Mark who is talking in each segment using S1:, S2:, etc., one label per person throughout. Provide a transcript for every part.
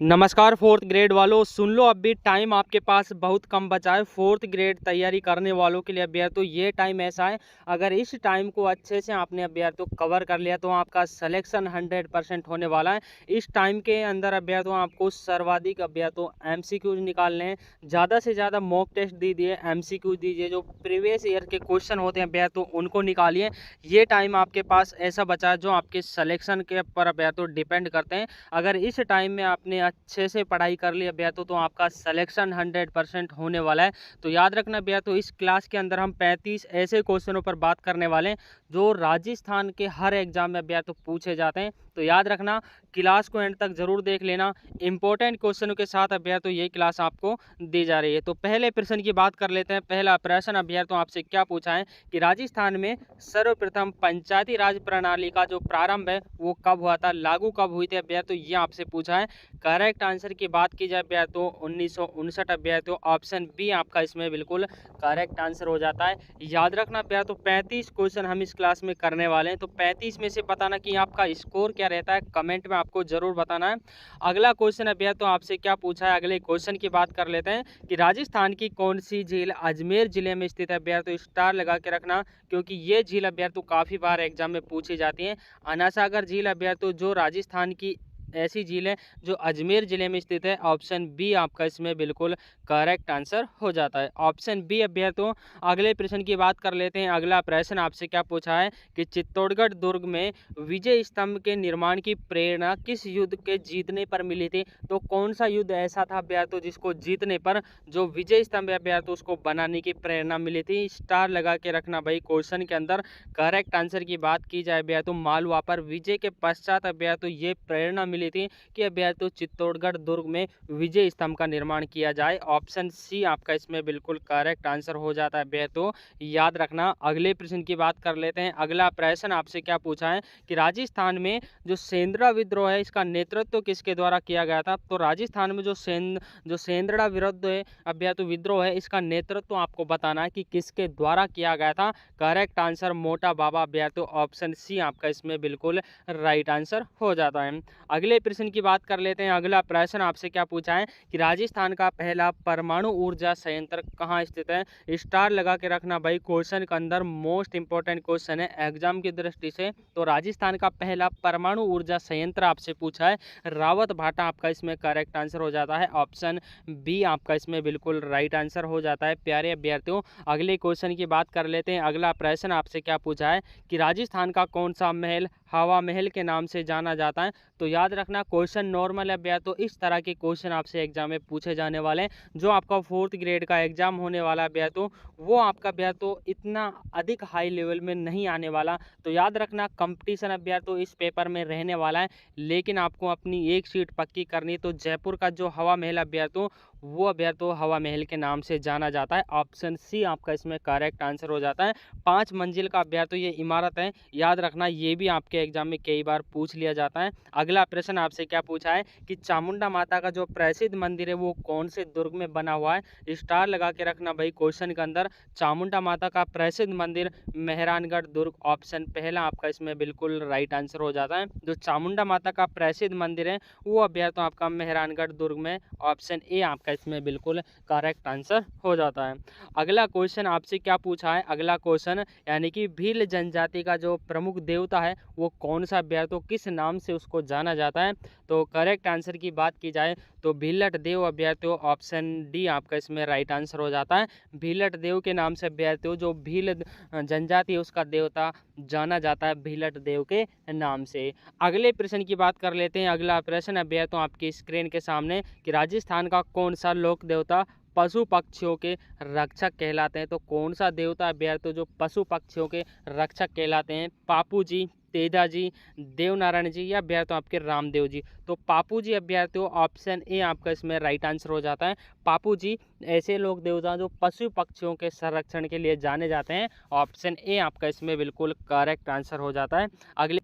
S1: नमस्कार fourth grade वालों, सुन लो अभी टाइम आपके पास बहुत कम बचा है। फोर्थ ग्रेड तैयारी करने वालों के लिए अभ्यर्थियों ये टाइम ऐसा है, अगर इस टाइम को अच्छे से आपने अभ्यर्थियों कवर कर लिया तो आपका सिलेक्शन 100% होने वाला है। इस टाइम के अंदर अभ्यर्थियों आपको सर्वाधिक अभ्यर्थियों एमसीक्यूज निकालने हैं, ज़्यादा से ज़्यादा मॉक टेस्ट दीजिए, एमसीक्यूज दीजिए, जो प्रीवियस ईयर के क्वेश्चन होते हैं अभ्यर्थियों उनको निकालिए। ये टाइम आपके पास ऐसा बचा है जो आपके सिलेक्शन के पर अभ्यर्थियों डिपेंड करते हैं। अगर इस टाइम में आपने अच्छे से पढ़ाई कर लिया भैया तो आपका सिलेक्शन 100% होने वाला है। तो याद रखना भैया, तो इस क्लास के अंदर हम 35 ऐसे क्वेश्चनों पर बात करने वाले हैं जो राजस्थान के हर एग्जाम में भैया तो पूछे जाते हैं। तो याद रखना, क्लास को एंड तक जरूर देख लेना। इंपॉर्टेंट क्वेश्चनों के साथ अभ्यर्थ तो ये क्लास आपको दी जा रही है। तो पहले प्रश्न की बात कर लेते हैं। पहला प्रश्न अभ्यर्थ तो आपसे क्या पूछा है कि राजस्थान में सर्वप्रथम पंचायती राज प्रणाली का जो प्रारंभ है वो कब हुआ था, लागू कब हुई थी अभ्यर्थ, तो ये आपसे पूछा है। करेक्ट आंसर की बात की जाए अभ्यर्थ तो 1959 अभ्यर्थ, तो ऑप्शन बी आपका इसमें बिल्कुल करेक्ट आंसर हो जाता है। याद रखना अभ्यर्थ, तो 35 क्वेश्चन हम इस क्लास में करने वाले हैं। तो 35 में से बताना कि आपका स्कोर क्या रहता है, कमेंट में आपको जरूर बताना है। अगला क्वेश्चन अभ्यर्थ तो आपसे क्या पूछा है, अगले क्वेश्चन की बात कर लेते हैं कि राजस्थान की कौन सी झील अजमेर जिले में स्थित है अभ्यर्थ, तो स्टार लगा के रखना क्योंकि ये झील अभ्यर्थ तो काफी बार एग्जाम में पूछी जाती है। अनासागर झील अभ्यर्थ तो जो राजस्थान की ऐसी झील है जो अजमेर जिले में स्थित है। ऑप्शन बी आपका इसमें बिल्कुल करेक्ट आंसर हो जाता है, ऑप्शन बी अभ्यर्थियों। अगले प्रश्न की बात कर लेते हैं। अगला प्रश्न आपसे क्या पूछा है कि चित्तौड़गढ़ दुर्ग में विजय स्तंभ के निर्माण की प्रेरणा किस युद्ध के जीतने पर मिली थी, तो कौन सा युद्ध ऐसा था अभ्यर्थियों जिसको जीतने पर जो विजय स्तंभ अभ्यर्थियों उसको बनाने की प्रेरणा मिली थी। स्टार लगा के रखना भाई क्वेश्चन के अंदर। करेक्ट आंसर की बात की जाए अभ्यर्थियों, मालवा पर विजय के पश्चात अभ्यर्थियों ये प्रेरणा मिली थी कि अभ्यर्थियों चित्तौड़गढ़ दुर्ग में विजय स्तंभ का निर्माण किया जाए। ऑप्शन सी आपका इसमें बिल्कुल करेक्ट आंसर हो जाता है अभ्यर्थियों, याद रखना। अगले प्रश्न की बात कर लेते हैं। अगला प्रश्न आपसे क्या पूछा है कि राजस्थान में जो सेंद्रा विद्रोह है इसका नेतृत्व किसके द्वारा किया गया था, तो राजस्थान में जो सेंद्रा विरुद्ध है अभ्यर्थियों विद्रोह है इसका नेतृत्व आपको बताना है कि किसके द्वारा किया गया था। करेक्ट आंसर मोटा बाबा अभ्यर्थियों, ऑप्शन सी आपका इसमें बिल्कुल राइट आंसर हो जाता है। अगले प्रश्न की बात कर लेते हैं। अगला प्रश्न आपसे क्या पूछा है कि राजस्थान का पहला परमाणु ऊर्जा संयंत्र कहाँ स्थित है। स्टार लगा के रखना भाई क्वेश्चन के अंदर मोस्ट इंपॉर्टेंट क्वेश्चन है एग्जाम की दृष्टि से। तो राजस्थान का पहला परमाणु ऊर्जा संयंत्र आपसे पूछा है, रावत भाटा आपका इसमें करेक्ट आंसर हो जाता है, ऑप्शन बी आपका इसमें बिल्कुल राइट आंसर हो जाता है। प्यारे अभ्यर्थियों अगले क्वेश्चन की बात कर लेते हैं। अगला प्रश्न आपसे क्या पूछा है कि राजस्थान का कौन सा महल हवा महल के नाम से जाना जाता है, तो याद रखना क्वेश्चन नॉर्मल है भैया, तो इस तरह के क्वेश्चन आपसे एग्जाम में पूछे जाने वाले हैं। जो आपका फोर्थ ग्रेड का एग्जाम होने वाला है भैया तो वो आपका भैया तो इतना अधिक हाई लेवल में नहीं आने वाला। तो याद रखना कंपटीशन अब भैया तो इस पेपर में रहने वाला है, लेकिन आपको अपनी एक सीट पक्की करनी। तो जयपुर का जो हवा महल अभ्यर्थ तो वो अभ्यर्थ तो हवा महल के नाम से जाना जाता है, ऑप्शन सी आपका इसमें करेक्ट आंसर हो जाता है। 5 मंजिल का अभ्यर्थ तो ये इमारत है, याद रखना ये भी आपके एग्जाम में कई बार पूछ लिया जाता है। अगला प्रश्न आपसे क्या पूछा है कि चामुंडा माता का जो प्रसिद्ध मंदिर है वो कौन से दुर्ग में बना हुआ है। स्टार लगा के रखना भाई क्वेश्चन के अंदर। चामुंडा माता का प्रसिद्ध मंदिर मेहरानगढ़ दुर्ग, ऑप्शन पहला आपका इसमें बिल्कुल राइट आंसर हो जाता है। जो चामुंडा माता का प्रसिद्ध मंदिर है वो अभ्यर्थ आपका मेहरानगढ़ दुर्ग में, ऑप्शन ए आपका इसमें बिल्कुल करेक्ट आंसर हो जाता है। अगला क्वेश्चन आपसे क्या पूछा है, अगला क्वेश्चन यानी कि भील जनजाति का जो प्रमुख देवता है वो कौन सा अभ्यर्थ तो किस नाम से उसको जाना जाता है। तो करेक्ट आंसर की बात की जाए तो भीलट देव अभ्यर्थ, ऑप्शन डी आपका इसमें राइट आंसर हो जाता है। भीलट देव के नाम से अभ्यर्थ जो भील जनजाति है उसका देवता जाना जाता है भीलट देव के नाम से। अगले प्रश्न की बात कर लेते हैं। अगला प्रश्न अभ्यर्थ आपकी स्क्रीन के सामने कि राजस्थान का कौन सा लोक देवता पशु पक्षियों के रक्षक कहलाते हैं, तो कौन सा देवता अभ्यर्थ जो पशु पक्षियों के रक्षक कहलाते हैं। पापू जी, तेजा जी, देवनारायण जी या अभ्यर्थ आपके रामदेव जी। तो पापू जी अभ्यर्थ ऑप्शन ए आपका इसमें राइट आंसर हो जाता है। पापू जी ऐसे लोग देवता जो पशु पक्षियों के संरक्षण के लिए जाने जाते हैं, ऑप्शन ए आपका इसमें बिल्कुल करेक्ट आंसर हो जाता है। अगले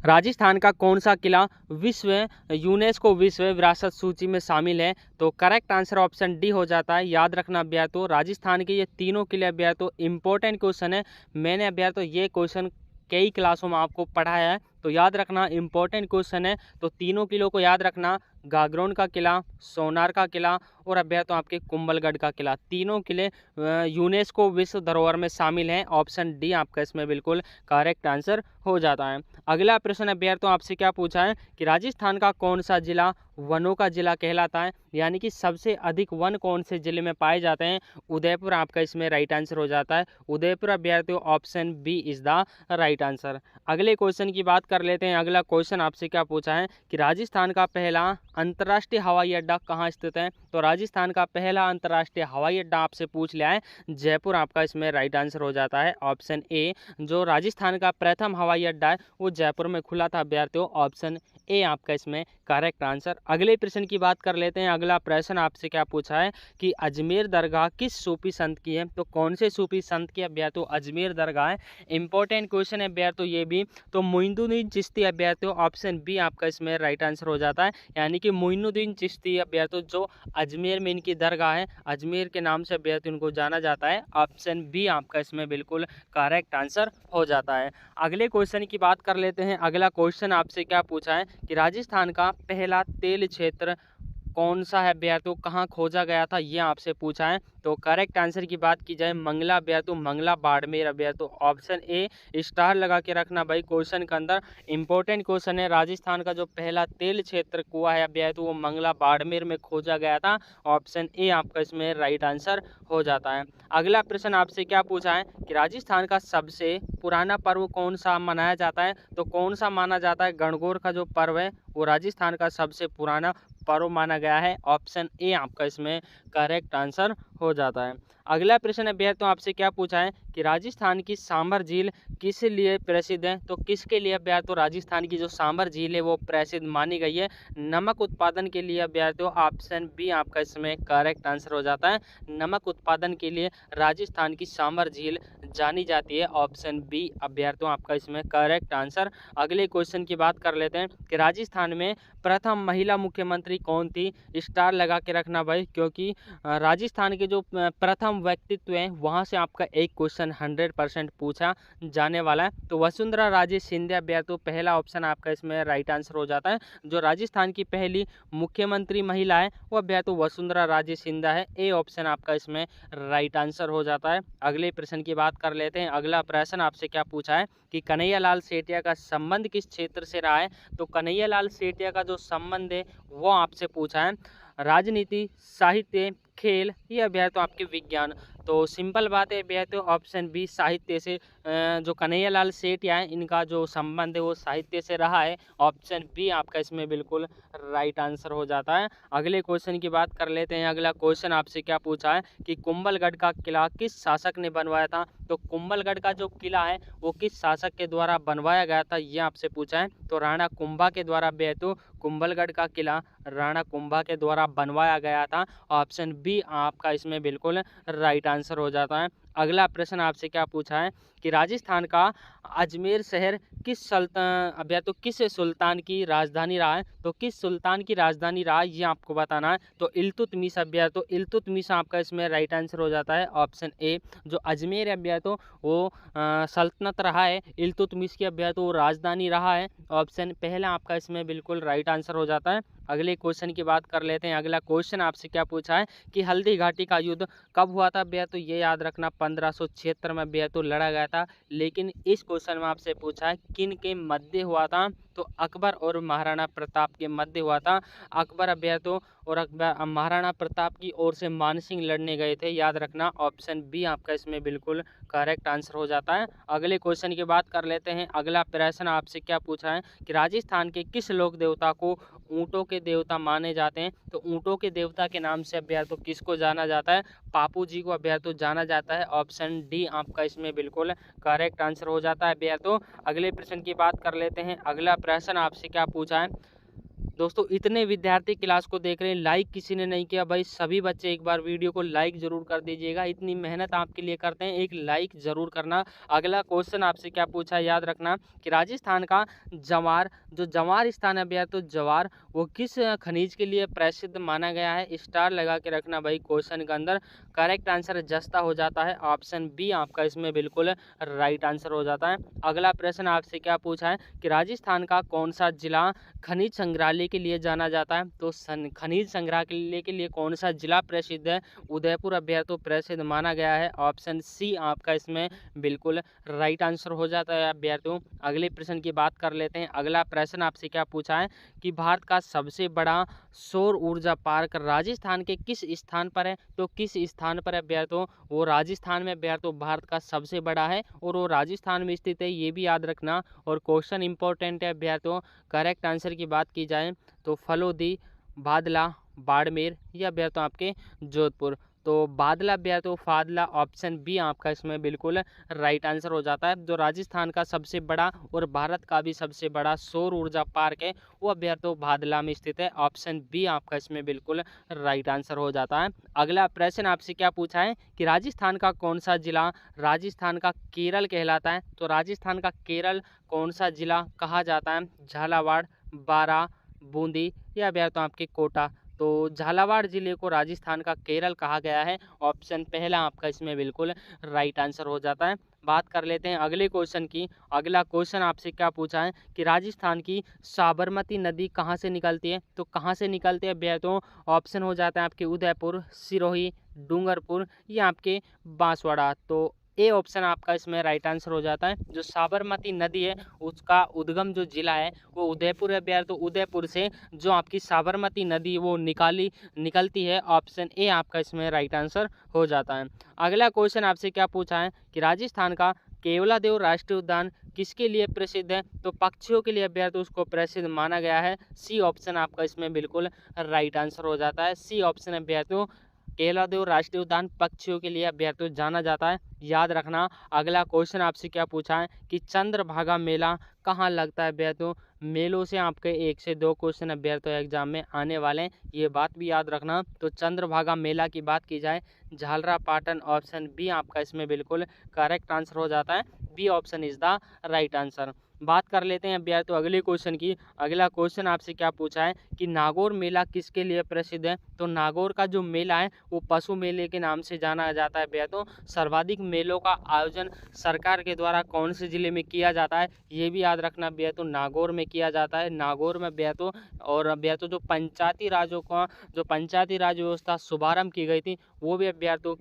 S1: राजस्थान का कौन सा किला विश्व यूनेस्को विश्व विरासत सूची में शामिल है, तो करेक्ट आंसर ऑप्शन डी हो जाता है। याद रखना अभ्यर्थियों राजस्थान के ये तीनों किले अभ्यर्थियों इंपॉर्टेंट क्वेश्चन है, मैंने अभ्यर्थियों ये क्वेश्चन कई क्लासों में आपको पढ़ाया है। तो याद रखना इंपॉर्टेंट क्वेश्चन है। तो तीनों किलों को याद रखना, गागरोन का किला, सोनार का किला और अभ्यर्थी आपके कुंभलगढ़ का किला, तीनों किले यूनेस्को विश्व धरोहर में शामिल हैं। ऑप्शन डी आपका इसमें बिल्कुल करेक्ट आंसर हो जाता है। अगला प्रश्न अभ्यर्थी आपसे क्या पूछा है कि राजस्थान का कौन सा जिला वनों का जिला कहलाता है, यानी कि सबसे अधिक वन कौन से जिले में पाए जाते हैं। उदयपुर आपका इसमें राइट आंसर हो जाता है। उदयपुर अभ्यर्थियों option B is the right answer. अगले क्वेश्चन की बात कर लेते हैं। अगला क्वेश्चन आपसे क्या पूछा है कि राजस्थान का पहला अंतर्राष्ट्रीय हवाई अड्डा कहाँ स्थित है। तो राजस्थान का पहला अंतर्राष्ट्रीय हवाई अड्डा आपसे पूछ लिया है, जयपुर आपका इसमें राइट आंसर हो जाता है। ऑप्शन ए, जो राजस्थान का प्रथम हवाई अड्डा है वो जयपुर में खुला था अभ्यर्थियों। ऑप्शन ए आपका इसमें करेक्ट आंसर। अगले प्रश्न की बात कर लेते हैं। अगला प्रश्न आपसे क्या पूछा है कि अजमेर दरगाह किस सूफी संत की है। तो कौन से सूफी संत की अभ्यर्थियों अजमेर दरगाह है। इंपॉर्टेंट क्वेश्चन है अभ्यर्थियों ये भी। तो मोइनुद्दीन चिश्ती अभ्यर्थियों ऑप्शन बी आपका इसमें राइट आंसर हो जाता है, यानी कि मोइनुद्दीन चिश्ती अभ्यर्थियों जो अजमेर में इनकी दरगाह है, अजमेर के नाम से अभ्यर्थी उनको जाना जाता है। ऑप्शन बी आपका इसमें बिल्कुल करेक्ट आंसर हो जाता है। अगले क्वेश्चन की बात कर लेते हैं। अगला क्वेश्चन आपसे क्या पूछा है कि राजस्थान का पहला तेल क्षेत्र कौन सा है अभ्यर्थियों, कहाँ खोजा गया था, ये आपसे पूछा है। तो करेक्ट आंसर की बात की जाए मंगला अभ्यर्थियों, मंगला बाड़मेर अभ्यर्थियों। ऑप्शन ए स्टार लगा के रखना भाई क्वेश्चन के अंदर, इंपॉर्टेंट क्वेश्चन है। राजस्थान का जो पहला तेल क्षेत्र कुआ है अभ्यर्थियों वो मंगला बाड़मेर में खोजा गया था। ऑप्शन ए आपका इसमें राइट आंसर हो जाता है। अगला प्रश्न आपसे क्या पूछा है कि राजस्थान का सबसे पुराना पर्व कौन सा मनाया जाता है। तो कौन सा माना जाता है, गणगौर का जो पर्व है वो राजस्थान का सबसे पुराना पर्व माना गया है। ऑप्शन ए आपका इसमें करेक्ट आंसर हो जाता है। अगला प्रश्न अभ्यर्थियों आपसे क्या पूछा है कि राजस्थान की सांभर झील किस लिए प्रसिद्ध है। तो किसके लिए अभ्यर्थियों राजस्थान की जो सांभर झील है वो प्रसिद्ध मानी गई है। नमक उत्पादन के लिए अभ्यर्थियों। ऑप्शन बी आपका इसमें करेक्ट आंसर हो जाता है। नमक उत्पादन के लिए राजस्थान की सांभर झील जानी जाती है। ऑप्शन बी अभ्यर्थियों आपका इसमें करेक्ट आंसर। अगले क्वेश्चन की बात कर लेते हैं कि राजस्थान में प्रथम महिला मुख्यमंत्री कौन थी। स्टार लगा के रखना भाई, क्योंकि राजस्थान के जो प्रथम व्यक्तित्व हैं वहां से आपका एक क्वेश्चन 100% पूछा जाने वाला है। तो वसुंधरा राजे सिंधिया अभ्यर्थियों पहला ऑप्शन आपका इसमें राइट आंसर हो जाता है। जो राजस्थान की पहली मुख्यमंत्री महिला है वो अभ्यर्थियों वसुंधरा राजे सिंधिया है। ए ऑप्शन आपका इसमें राइट आंसर हो जाता है। अगले प्रश्न की बात कर लेते हैं। अगला प्रश्न आपसे क्या पूछा है कि कन्हैयालाल सेठिया का संबंध किस क्षेत्र से रहा है। तो कन्हैयालाल सेठिया का जो संबंध है वो आपसे पूछा है राजनीति, साहित्य, खेल या अभ्यर्थियों आपके विज्ञान। तो सिंपल बात है अभ्यर्थियों ऑप्शन बी साहित्य से जो कन्हैयालाल सेठिया है इनका जो संबंध है वो साहित्य से रहा है। ऑप्शन बी आपका इसमें बिल्कुल राइट आंसर हो जाता है। अगले क्वेश्चन की बात कर लेते हैं। अगला क्वेश्चन आपसे क्या पूछा है कि कुंभलगढ़ का किला किस शासक ने बनवाया था। तो कुंभलगढ़ का जो किला है वो किस शासक के द्वारा बनवाया गया था ये आपसे पूछा है। तो राणा कुंभा के द्वारा अभ्यर्थियों कुंभलगढ़ का किला राणा कुंभा के द्वारा बनवाया गया था। ऑप्शन बी आपका इसमें बिल्कुल राइट आंसर हो जाता है। अगला प्रश्न आपसे क्या पूछा है कि राजस्थान का अजमेर शहर किस अभ्यर्थियों किस सुल्तान की राजधानी रहा है। तो किस सुल्तान की राजधानी रहा है ये आपको बताना है। तो इल्तुतमिश अभ्यर्थियों इल्तुतमिश आपका इसमें राइट आंसर हो जाता है। ऑप्शन ए जो अजमेर अभ्यर्थियों वो सल्तनत रहा है, इल्तुतमिश की अभ्यर्थियों वो राजधानी रहा है। ऑप्शन पहला आपका इसमें बिल्कुल राइट आंसर हो जाता है। अगले क्वेश्चन की बात कर लेते हैं। अगला क्वेश्चन आपसे क्या पूछा है कि हल्दी घाटी का युद्ध कब हुआ था अभ्यर्थियों। ये याद रखना 1576 में अभ्यर्थियों लड़ा गया था। लेकिन इस क्वेश्चन में आपसे पूछा है किन के मध्य हुआ था। तो अकबर और महाराणा प्रताप के मध्य हुआ था। अकबर अभ्यर्थियों और अकबर महाराणा प्रताप की ओर से मानसिंह लड़ने गए थे। याद रखना ऑप्शन बी आपका इसमें बिल्कुल करेक्ट आंसर हो जाता है। अगले क्वेश्चन की बात कर लेते हैं। अगला प्रश्न आपसे क्या पूछा है कि राजस्थान के किस लोक देवता को ऊँटों के देवता माने जाते हैं। तो ऊँटों के देवता के नाम से अभ्यर्थियों किसको जाना जाता है। पापू जी को अभ्यर्थियों जाना जाता है। ऑप्शन डी आपका इसमें बिल्कुल करेक्ट आंसर हो जाता है अभ्यर्थियों। अगले प्रश्न की बात कर लेते हैं। अगला प्रश्न आपसे क्या पूछा है दोस्तों इतने विद्यार्थी क्लास को देख रहे हैं, लाइक किसी ने नहीं किया भाई। सभी बच्चे एक बार वीडियो को लाइक जरूर कर दीजिएगा, इतनी मेहनत आपके लिए करते हैं, एक लाइक जरूर करना। अगला क्वेश्चन आपसे क्या पूछा है याद रखना कि राजस्थान का जवार, जो जवार स्थान है भैया, तो जवार वो किस खनिज के लिए प्रसिद्ध माना गया है? स्टार लगा के रखना भाई क्वेश्चन के अंदर। करेक्ट आंसर जस्ता हो जाता है, ऑप्शन बी आपका इसमें बिल्कुल राइट आंसर हो जाता है। अगला प्रश्न आपसे क्या पूछा है कि राजस्थान का कौन सा जिला खनिज संग्रहालय के लिए जाना जाता है? तो खनिज संग्रहालय के लिए कौन सा जिला प्रसिद्ध है? उदयपुर अभ्यर्थ तो प्रसिद्ध माना गया है, ऑप्शन सी आपका इसमें बिल्कुल राइट आंसर हो जाता है अभ्यर्थियों। अगले प्रश्न की बात कर लेते हैं। अगला प्रश्न आपसे क्या पूछा है कि भारत का सबसे बड़ा सौर ऊर्जा पार्क राजस्थान के किस स्थान पर है? तो किस स्थान पर है अभ्यर्थियों? वो राजस्थान में अभ्यर्थियों भारत का सबसे बड़ा है और वो राजस्थान में स्थित है, ये भी याद रखना। और क्वेश्चन इंपॉर्टेंट है अभ्यर्थियों। करेक्ट आंसर की बात की जाए तो फलोदी, बादला, बाड़मेर या अभ्यर्थियों आपके जोधपुर। तो बादला अभ्यर्थियों फादला, ऑप्शन बी आपका इसमें बिल्कुल राइट आंसर हो जाता है। जो राजस्थान का सबसे बड़ा और भारत का भी सबसे बड़ा सौर ऊर्जा पार्क है वो अभ्यर्थियों बादला में स्थित है, ऑप्शन बी आपका इसमें बिल्कुल राइट आंसर हो जाता है। अगला प्रश्न आपसे क्या पूछा है कि राजस्थान का कौन सा जिला राजस्थान का केरल कहलाता है? तो राजस्थान का केरल कौन सा जिला कहा जाता है? झालावाड़, बारा, बूंदी या अभ्यर्थियों आपके कोटा। तो झालावाड़ जिले को राजस्थान का केरल कहा गया है, ऑप्शन पहला आपका इसमें बिल्कुल राइट आंसर हो जाता है। बात कर लेते हैं अगले क्वेश्चन की। अगला क्वेश्चन आपसे क्या पूछा है कि राजस्थान की साबरमती नदी कहाँ से निकलती है? तो कहाँ से निकलती है अभ्यर्थियों? ऑप्शन हो जाता है आपके उदयपुर, सिरोही, डूंगरपुर या आपके बांसवाड़ा। तो ए ऑप्शन आपका इसमें राइट आंसर हो जाता है। जो साबरमती नदी है उसका उद्गम जो जिला है वो उदयपुर है अभ्यर्थियों। तो उदयपुर से जो आपकी साबरमती नदी वो निकलती है, ऑप्शन ए आपका इसमें राइट आंसर हो जाता है। अगला क्वेश्चन आपसे क्या पूछा है कि राजस्थान का केवलादेव राष्ट्रीय उद्यान किसके लिए प्रसिद्ध है? तो पक्षियों के लिए अभ्यर्थियों उसको प्रसिद्ध माना गया है, सी ऑप्शन आपका इसमें बिल्कुल राइट आंसर हो जाता है। सी ऑप्शन अभ्यर्थियों केवलादेव राष्ट्रीय उद्यान पक्षियों के लिए अभ्यर्थियों जाना जाता है, याद रखना। अगला क्वेश्चन आपसे क्या पूछा है कि चंद्रभागा मेला कहाँ लगता है अभ्यर्थियों? मेलों से आपके 1 से 2 क्वेश्चन अभ्यर्थियों एग्जाम में आने वाले हैं, ये बात भी याद रखना। तो चंद्रभागा मेला की बात की जाए झालरापाटन, ऑप्शन बी आपका इसमें बिल्कुल करेक्ट आंसर हो जाता है, B option is the right answer. बात कर लेते हैं अभ्यर्थियों अगले क्वेश्चन की। अगला क्वेश्चन आपसे क्या पूछा है कि नागौर मेला किसके लिए प्रसिद्ध है? तो नागौर का जो मेला है वो पशु मेले के नाम से जाना जाता है अभ्यर्थियों। सर्वाधिक मेलों का आयोजन सरकार के द्वारा कौन से जिले में किया जाता है? ये भी याद रखना अभ्यर्थियों, नागौर में किया जाता है, नागौर में अभ्यर्थियों। और अभ्यर्थियों जो पंचायती राज व्यवस्था शुभारंभ की गई थी वो भी अभ्यर्थियों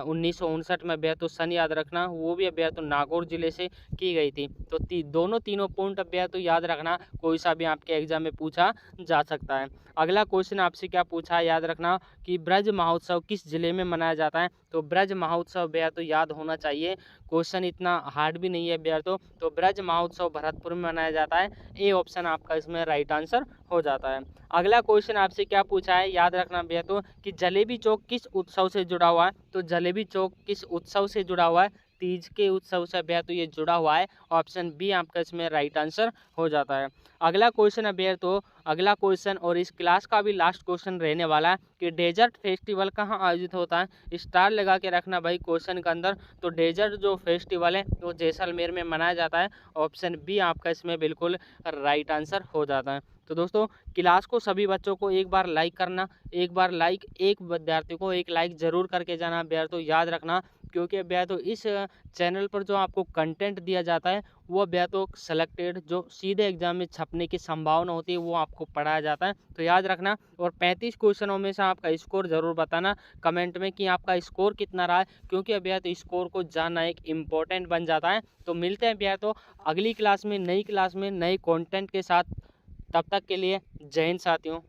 S1: 1959 में अभ्यर्थियों सन याद रखना, वो भी अभ्यर्थियों नागौर जिले से की गई थी। तो दोनों तीनों पॉइंट अभ्यर्थियों याद रखना, कोई सा भी आपके एग्जाम में पूछा जा सकता है। अगला क्वेश्चन आपसे क्या पूछा है याद रखना कि ब्रज महोत्सव किस जिले में मनाया जाता है? तो ब्रज महोत्सव अभ्यर्थियों याद होना चाहिए, क्वेश्चन इतना हार्ड भी नहीं है अभ्यर्थियों। तो ब्रज महोत्सव भरतपुर में मनाया जाता है, ए ऑप्शन आपका इसमें राइट आंसर हो जाता है। अगला क्वेश्चन आपसे क्या पूछा है याद रखना अभ्यर्थियों कि जलेबी चौक किस उत्सव से जुड़ा हुआ है? तो जलेबी चौक किस उत्सव से जुड़ा हुआ है? तीज के उत्सव से अभ्यर्थियों ये जुड़ा हुआ है, ऑप्शन बी आपका इसमें राइट आंसर हो जाता है। अगला क्वेश्चन अभ्यर्थियों, अगला क्वेश्चन और इस क्लास का भी लास्ट क्वेश्चन रहने वाला है कि डेजर्ट फेस्टिवल कहाँ आयोजित होता है? स्टार लगा के रखना भाई क्वेश्चन के अंदर। तो डेजर्ट जो फेस्टिवल है वो जैसलमेर में मनाया जाता है, ऑप्शन बी आपका इसमें बिल्कुल राइट आंसर हो जाता है। तो दोस्तों क्लास को सभी बच्चों को एक बार लाइक करना, एक विद्यार्थी को एक लाइक जरूर करके जाना अभ्यर्थियों, याद रखना। क्योंकि अभ्यर्थियों इस चैनल पर जो आपको कंटेंट दिया जाता है वो अभ्यर्थियों सेलेक्टेड जो सीधे एग्जाम में छपने की संभावना होती है वो आपको पढ़ाया जाता है, तो याद रखना। और 35 क्वेश्चनों में से आपका स्कोर जरूर बताना कमेंट में कि आपका स्कोर कितना रहा है, क्योंकि अभ्यर्थियों स्कोर को जानना एक इम्पोर्टेंट बन जाता है। तो मिलते हैं अभ्यर्थियों अगली क्लास में, नई क्लास में नए कंटेंट के साथ। तब तक के लिए जय हिंद साथियों।